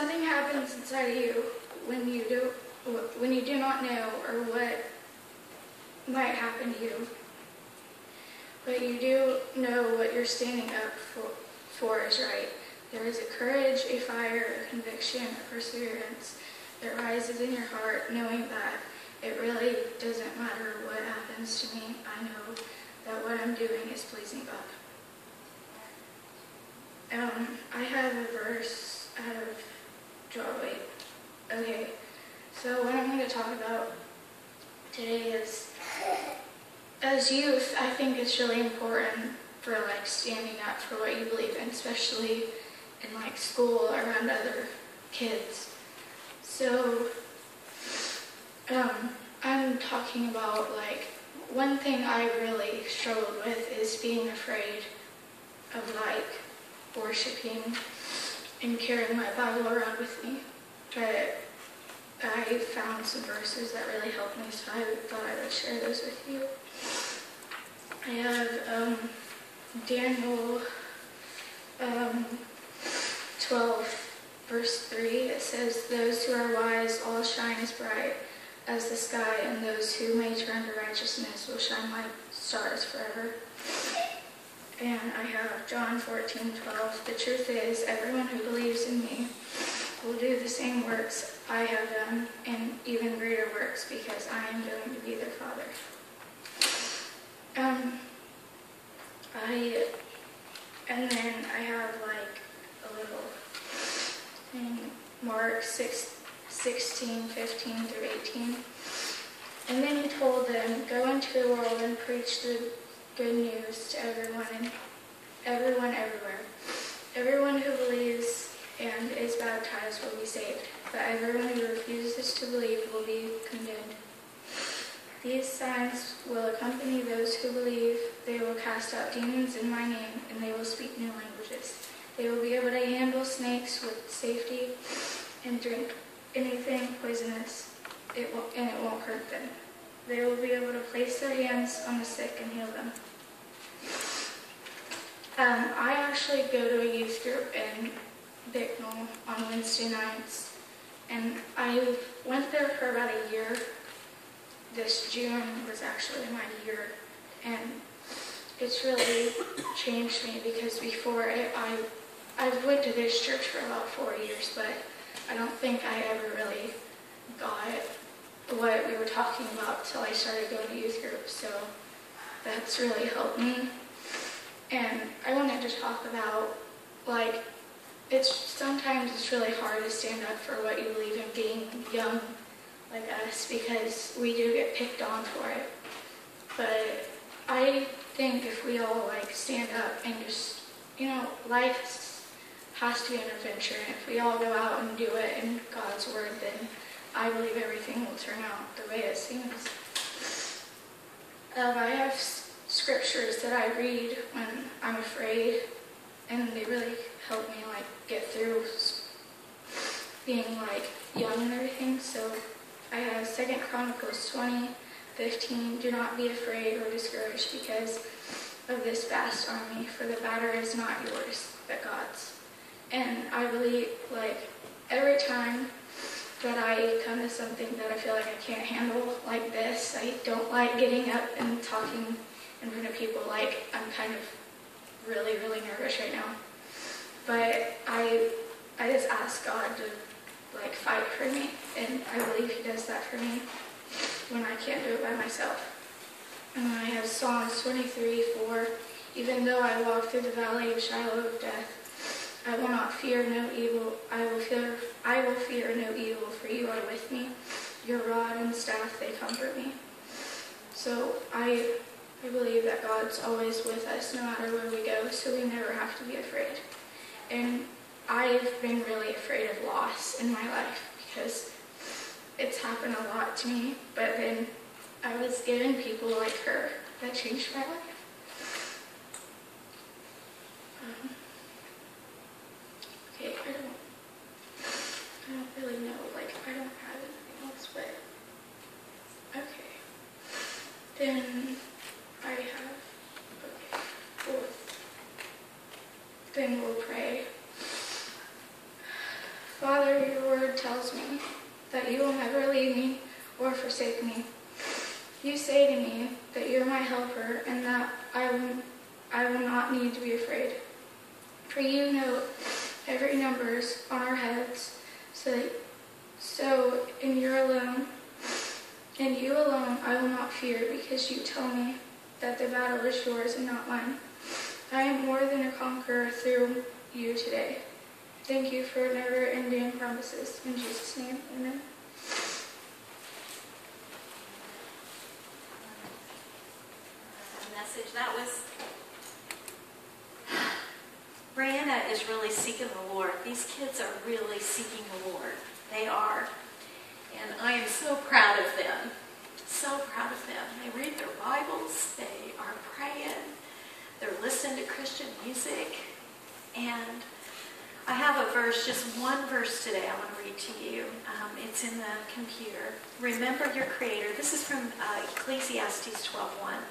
something happens inside of you when you do not know or what might happen to you, but you do know what you're standing up for is right. There is a courage, a fire, a conviction, a perseverance that rises in your heart, knowing that it really doesn't matter what happens to me. I know that what I'm doing is pleasing God. I have a verse out of Okay, so what I'm going to talk about today is, as youth, I think it's really important for like standing up for what you believe in, especially in like school around other kids. So I'm talking about like one thing I really struggled with is being afraid of like worshiping and carrying my Bible around with me. But I found some verses that really helped me, so I thought I would share those with you. I have Daniel 12, verse 3. It says, "Those who are wise all shine as bright as the sky, and those who may turn to righteousness will shine like stars forever." And I have John 14:12. "The truth is, everyone who believes in me will do the same works I have done, and even greater works, because I am going to be their Father." And then I have like a little thing, Mark 16:15 through 18. "And then he told them, 'Go into the world and preach the good news to everyone everywhere. Everyone who believes and is baptized will be saved, but everyone who refuses to believe will be condemned. These signs will accompany those who believe. They will cast out demons in my name, and they will speak new languages. They will be able to handle snakes with safety and drink anything poisonous, and it won't hurt them. They will be able to place their hands on the sick and heal them.'" I actually go to a youth group in Bicknell on Wednesday nights, and I went there for about a year. This June was actually my year, and it's really changed me, because before I went to this church for about 4 years, but I don't think I ever really got what we were talking about till I started going to youth group, so that's really helped me. And I wanted to talk about, like, sometimes it's really hard to stand up for what you believe in, being young like us, because we do get picked on for it. But I think if we all like stand up and just, life has to be an adventure, and if we all go out and do it in God's word, then I believe everything will turn out the way it seems. I have scriptures that I read when I'm afraid, and they really help me like get through being like young and everything. So I have 2 Chronicles 20:15. "Do not be afraid or discouraged because of this vast army, for the battle is not yours, but God's." And I believe, like, every time that I come to something that I feel like I can't handle, like this, I don't like getting up and talking in front of people. Like, I'm kind of really, really nervous right now. But I just ask God to, like, fight for me, and I believe he does that for me when I can't do it by myself. And then I have Psalms 23:4. "Even though I walk through the valley of shadow of death, I will not fear no evil. I will fear no evil, for you are with me. Your rod and staff, they comfort me." So I believe that God's always with us no matter where we go, so we never have to be afraid. And I've been really afraid of loss in my life, because it's happened a lot to me, but then I was given people like her that changed my life. Okay, I don't really know, like, I don't have anything else, but okay. Then I have, fourth. Then we'll pray. Father, your word tells me that you will never leave me or forsake me. You say to me that you're my helper and that I will not need to be afraid. For you know every numbers on our heads, so in you alone I will not fear, because you tell me that the battle is yours and not mine. I am more than a conqueror through you today. Thank you for never-ending promises. In Jesus' name, amen. Message. That was Brianna is really seeking the Lord. These kids are really seeking the Lord. They are. And I am so proud of them. So proud of them. They read their Bibles. They are praying. They're listening to Christian music. And I have a verse, just one verse today I want to read to you. It's in the computer. Remember your Creator. This is from Ecclesiastes 12:1.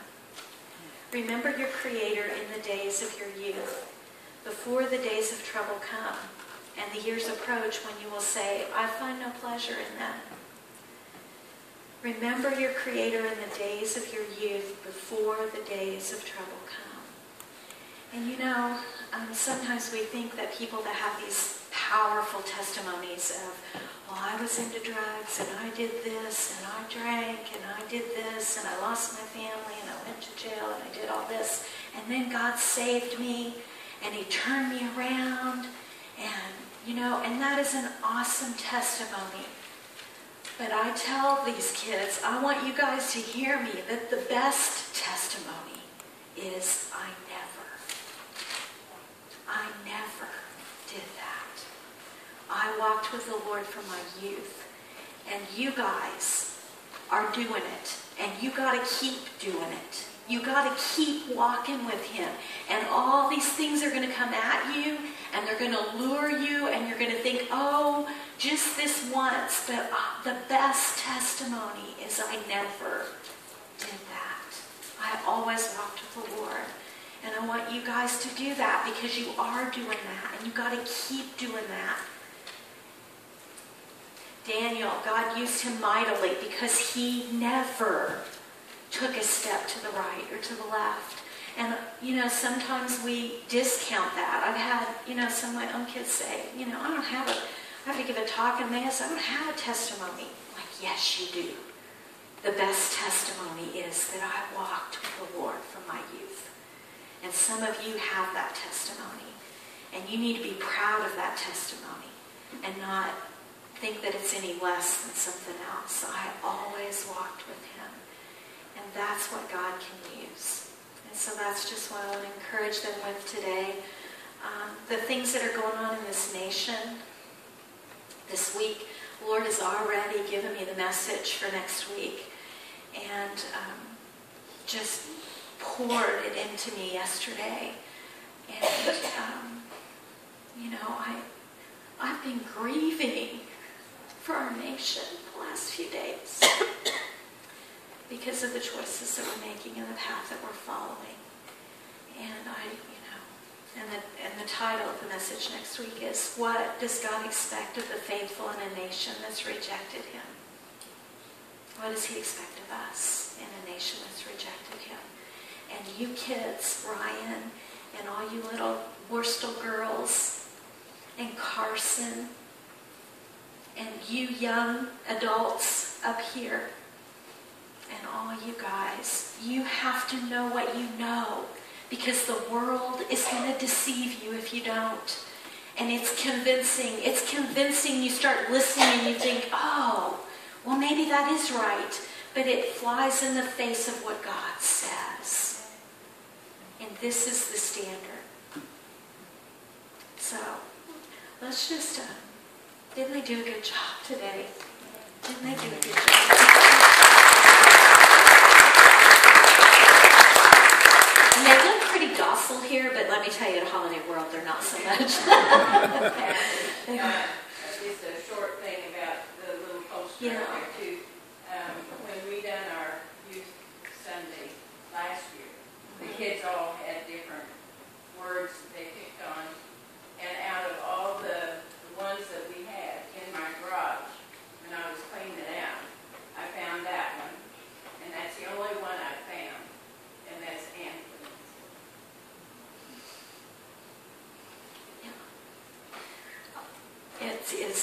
Remember your Creator in the days of your youth, before the days of trouble come, and the years approach when you will say, I find no pleasure in them. Remember your Creator in the days of your youth, before the days of trouble come. And you know, sometimes we think that people that have these powerful testimonies of, well, I was into drugs, and I did this, and I drank, and I did this, and I lost my family, and I went to jail, and I did all this, and then God saved me, and He turned me around, and, you know, and that is an awesome testimony. But I tell these kids, I want you guys to hear me, that the best testimony is I never did that. I walked with the Lord from my youth. And you guys are doing it. And you got to keep doing it. You got to keep walking with Him. And all these things are going to come at you. And they're going to lure you. And you're going to think, oh, just this once. But the best testimony is I never did that. I always walked with the Lord. And I want you guys to do that, because you are doing that. And you got to keep doing that. Daniel, God used him mightily because he never took a step to the right or to the left. And, you know, sometimes we discount that. I've had, you know, some of my own kids say, you know, I have to give a talk, and they say, I don't have a testimony. I'm like, yes, you do. The best testimony is that I walked with the Lord from my youth. And some of you have that testimony. And you need to be proud of that testimony and not think that it's any less than something else. I always walked with Him. And that's what God can use. And so that's just what I want to encourage them with today. The things that are going on in this nation this week, the Lord has already given me the message for next week. And just poured it into me yesterday. And, you know, I've been grieving for our nation the last few days because of the choices that we're making and the path that we're following. And and the title of the message next week is, what does God expect of the faithful in a nation that's rejected Him? What does He expect of us in a nation that's rejected Him? And you kids, Ryan, and all you little Worstel girls, and Carson, and you young adults up here, and all you guys, you have to know what you know, because the world is going to deceive you if you don't. And it's convincing. It's convincing. You start listening and you think, oh, well, maybe that is right. But it flies in the face of what God says. And this is the standard. So, let's just, didn't they do a good job today? Didn't they do a good job? And they look pretty docile here, but let me tell you, at Holiday World, they're not so much. Just a short thing about the little poster here too. When we done our youth Sunday last year, the kids all had different words that they picked on, and out of all the ones that we had,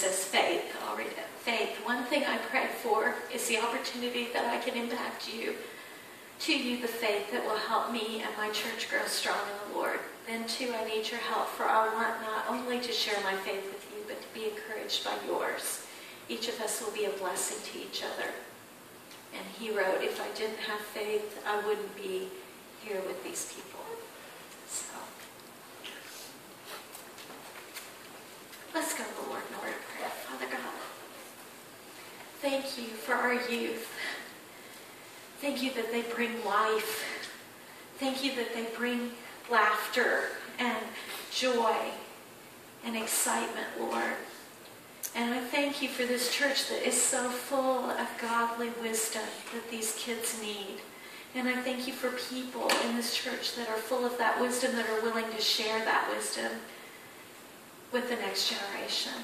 says faith. I'll read it. Faith. One thing I pray for is the opportunity that I can impact you. To you, the faith that will help me and my church grow strong in the Lord. Then, too, I need your help, for I want not only to share my faith with you, but to be encouraged by yours. Each of us will be a blessing to each other. And he wrote, if I didn't have faith, I wouldn't be here with these people. So, let's go to the Lord in a word of prayer. Father God, thank you for our youth. Thank you that they bring life. Thank you that they bring laughter and joy and excitement, Lord. And I thank you for this church that is so full of godly wisdom that these kids need. And I thank you for people in this church that are full of that wisdom, that are willing to share that wisdom with the next generation.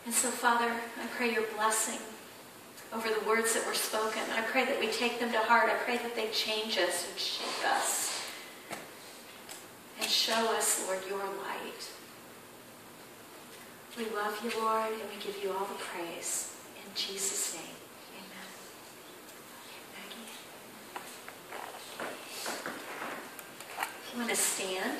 And so, Father, I pray your blessing over the words that were spoken. I pray that we take them to heart. I pray that they change us and shape us and show us, Lord, your light. We love you, Lord, and we give you all the praise. In Jesus' name, amen. Maggie? If you want to stand.